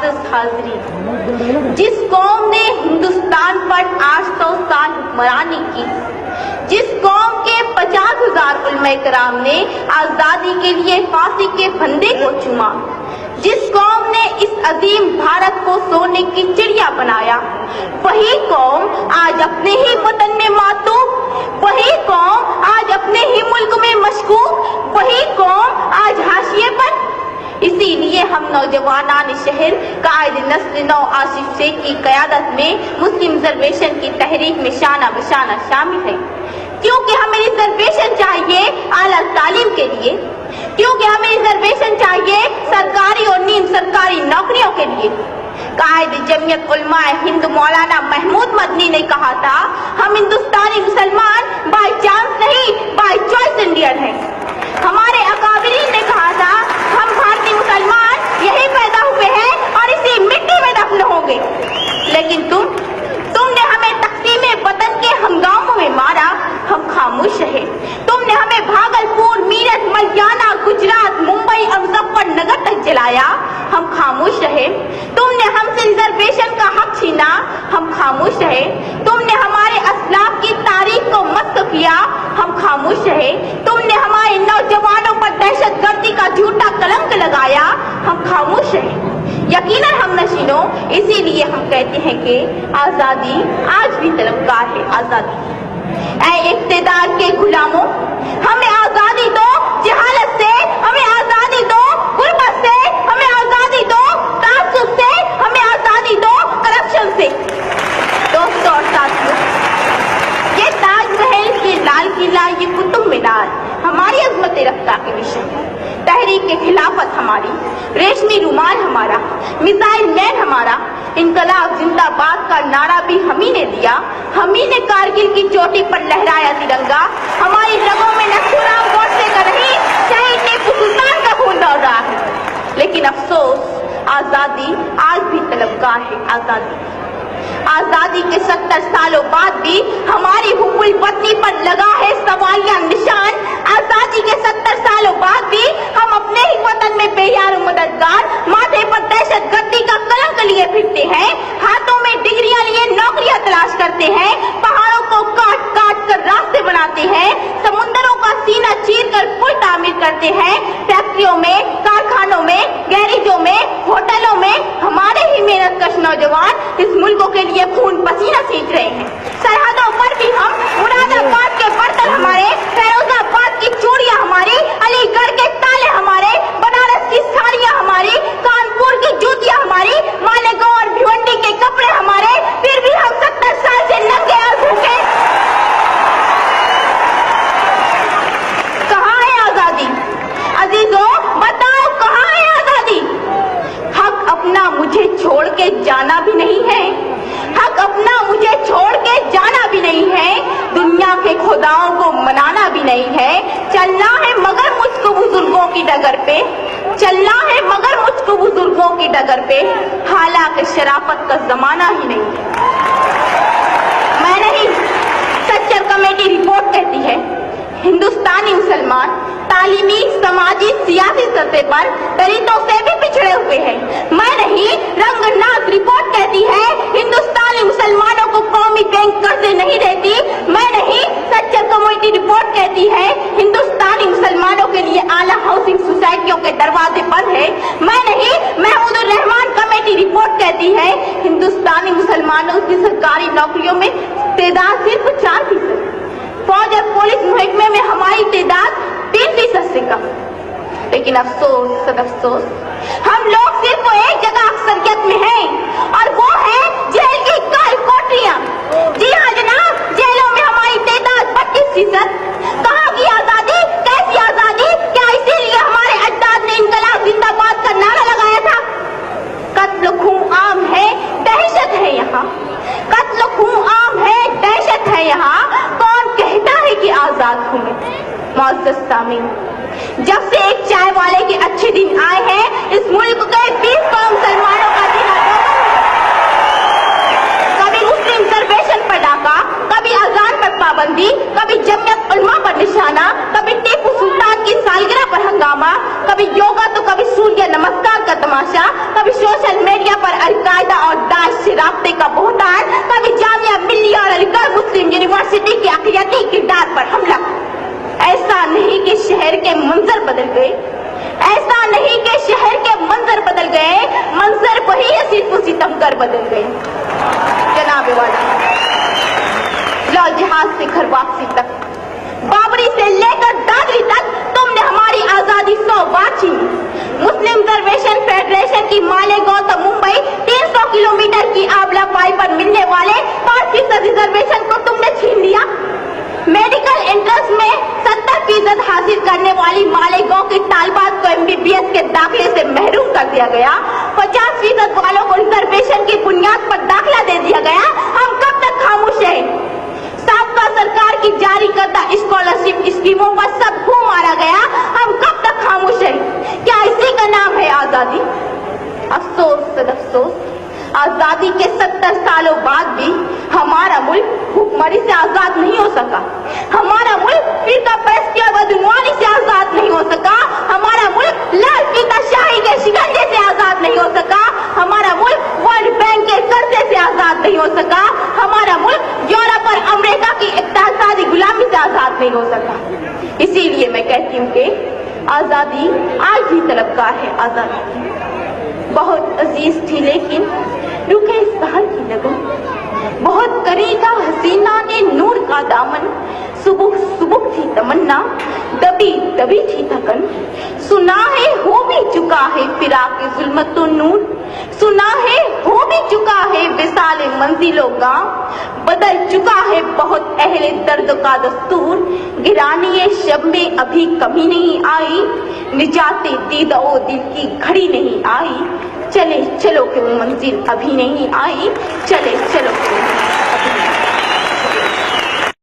मुआज़्ज़ज़ हाज़रीन, जिस कौम ने हिंदुस्तान पर 800 साल हुक्मरानी की, जिस कौम के 50,000 उलमा कराम ने आज़ादी के लिए फांसी के फंदे को चूमा, जिस कौम ने इस अजीम भारत को सोने की चिड़िया बनाया, वही कौम आज अपने ही वतन में मातूम, वही कौम आज अपने ही मुल्क में मशकूक, वही कौम आज हाशिए पर। इसीलिए हम नौजवानान शहर कायद नस्ल नौ आसिफ शेख की क़यादत में मुस्लिम रिजर्वेशन की तहरीक में शाना बशाना शामिल है, क्योंकि हमें रिजर्वेशन चाहिए आला तालीम के लिए, क्योंकि हमें रिजर्वेशन चाहिए सरकारी और नीम सरकारी नौकरियों के लिए। कायद जमीयत उलमाए हिंद मौलाना महमूद मदनी ने कहा था, हम हिंदुस्तानी मुसलमान बाय चांस नहीं बाय चॉइस इंडियन हैं। हमारे अकाबिरीन ने कहा था, हम भारतीय मुसलमान यही पैदा हुए हैं और इसी मिट्टी में दफन होंगे। लेकिन तुमने हमें तक़सीम वतन के हंगामों में मारा, हम खामोश रहे। तुमने हमें भागलपुर, मीरठ, मलियाना, गुजरात, मुंबई और मुजफ्फरनगर तक जलाया, हम खामोश रहे। तुमने हमसे रिजर्वेशन का हक छीना, हम खामोश रहे। तुमने हमारे असलाफ की तारीख को मस्क किया, हम खामोश रहे। तुमने हमारे नौजवानों पर दहशतगर्दी का झूठा कलंक लगाया, हम खामोश रहे। यकीनन हम नशीनों, इसीलिए हम कहते हैं कि आजादी आज भी तलबगार है। आजादी ऐ इक़्तिदार के गुलामों, हमें आजादी दो जहालत से, हमें आजादी दो गुर्बत से, हमें आजादी दो तासुब से, हमें आजादी दो करप्शन से। दोस्तों और साथियों, ये ताजमहल, ये लाल किला, ये कुतुब मीनार हमारी अज़मत रफ्ता के निशान है। तहरीक के खिलाफत हमारी, रेशमी रुमाल हमारा, मिसाइल मैन हमारा, इनकलाब जिंदाबाद का नारा भी हम ही ने दिया, हम ही ने कारगिल की चोटी पर लहराया तिरंगा। हमारी रगों में नथुराम गोडसे का नहीं, शहीद टीपू सुल्तान का खून दौड़ रहा है। लेकिन अफसोस, आजादी आज भी तलबगार है। आजादी के 70 सालों बाद भी हमारी हुब्बुल वतनी पर लगा है सवालिया निशान। आजादी के 70 सालों बाद भी हम अपने ही वतन में बेयार मददगार, माथे पर दहशतगर्दी का कलंक लिए फिरते हैं, हाथों में डिग्रियां लिए नौकरियां तलाश करते हैं, पहाड़ों को काट काट कर रास्ते बनाते हैं, समुद्रों का सीना चीर कर पुल तामीर करते हैं, फैक्ट्रियों में, कारखानों में, गैरेजों में, होटलों में हमारे ही मेहनतकश नौजवान इस मुल्क के लिए खून पसीना सींच रहे हैं। सरहदों पर भी हम, मुरादाबाद के बर्तन हमारे, फैरोजाबाद की चूड़ियां हमारी, अलीगढ़ के ताले हमारे, बनारस की साड़ियां हमारी, कानपुर की जूतियां हमारी, मालेगांव और भिवंडी के कपड़े हमारे, फिर भी हम 70 साल से नंगे और भूखे। कहाँ है आजादी? अजीजों बताओ, कहाँ है आजादी? हक अपना मुझे छोड़ के जाना भी नहीं है, हक अपना मुझे छोड़ के जाना भी नहीं है, दुनिया के खुदाओं को मनाना भी नहीं है। चलना है मगर मुझको बुजुर्गों की डगर पे, चलना है मगर मुझको बुजुर्गों की डगर पे, हालांकि शराफत का जमाना ही नहीं है। मैं नहीं, सच्चर कमेटी रिपोर्ट कहती है, हिंदुस्तानी मुसलमान तालीमी, समाजी, सियासी सतह पर दलितों से भी पिछड़े हुए हैं। मैं नहीं, रंगनाथ रिपोर्ट कहती है, हिंदुस्तानी मुसलमानों को कौमी बैंक कर्जे नहीं देती। मैं नहीं, सच्चर कमेटी रिपोर्ट कहती है, हिंदुस्तानी मुसलमानों के लिए आला हाउसिंग सोसाइटियों के दरवाजे बंद है। मैं नहीं, महमूदुर रहमान कमेटी रिपोर्ट कहती है, हिंदुस्तानी मुसलमानों की सरकारी नौकरियों में तादाद सिर्फ 4%, फौज और पुलिस महकमे में हमारी तादाद 3% से कम। लेकिन अफसोस, सदअफसोस, हम लोग सिर्फ एक जगह अक्सरियत में हैं और वो है जेल की काल कोठरियां। जी हाँ जनाब, जेलों में हमारी तादाद 32%। कहाँ की आजादी? कैसी आजादी? क्या इसीलिए हमारे अजदाद ने इनकलाब जिंदाबाद का नारा लगाया था? कत्ल खून आम है, दहशत है यहाँ, कत्ल खून आम है, दहशत है यहाँ। कौन कहता है कि आजाद हूँ मैं? मुअज़्ज़ज़ सामीन, जब से एक चाय वाले के अच्छे दिन आए हैं, इस मुल्क के 20 करोड़ मुसलमानों का दिन कभी मुस्लिम रिजर्वेशन पर डाका, कभी अजान पर पाबंदी, कभी जमीयत उलमा पर निशाना, कभी टीपू सुल्तान की सालगिरह पर हंगामा, कभी योगा तो कभी सूर्य नमस्कार का तमाशा, कभी सोशल मीडिया पर कर बदल गए। जनाब वाला, लाल जहाज से घर वापसी तक, बाबरी से लेकर दादरी तक तुमने हमारी आजादी 100 बार छीनी। मुस्लिम रिजर्वेशन फेडरेशन की मालेगांव से मुंबई 300 किलोमीटर की आबला पाई पर मिलने वाले 5% रिजर्वेशन को तुमने छीन लिया। मेडिकल एंट्रेंस में 70% हासिल करने वाली मालेगांव की तालबात को MBBS के दाखिले से महरूम कर दिया गया। 50% वालों को रिजर्वेशन की बुनियाद पर दाखिला दे दिया गया। हम कब तक खामोश हैं? साबका सरकार की जारी करदा स्कॉलरशिप स्कीमों पर सबको मारा गया। हम कब तक खामोश हैं? क्या इसी का नाम है आजादी? अफसोस सदअफसोस, आजादी के 70 सालों बाद भी हमारा मुल्क भूखमरी से आजाद नहीं हो सका। हमारा मुल्क फिरका परस्ती और बदनुमानी से आजाद नहीं हो सका। हमारा मुल्क लाल फीता शाही के शिकंजे से आजाद नहीं हो सका। हमारा मुल्क वर्ल्ड बैंक के कर्जे से आजाद नहीं हो सका। हमारा मुल्क यूरोप और अमेरिका की इक्तिसादी गुलामी से आजाद नहीं हो सका। इसीलिए मैं कहती हूँ कि आजादी आज भी तलबगार है। आजादी बहुत अजीज थी लेकिन रुके सहर की लगन, बहुत करीगा हसीना ने नूर का दामन, सुबह सुबह थी तमन्ना, दबी दबी थी थकन। सुना है हो भी चुका है फिराक जुल्मत नूर, सुना है हो भी चुका है विसाल मंजिलों गाँव, बदल चुका है बहुत अहले दर्द का दस्तूर। गिरानी शब में अभी कमी नहीं आई, निजाते दीदो दिल की घड़ी नहीं आई। चले चलो कि वो मंजिल अभी नहीं आई, चले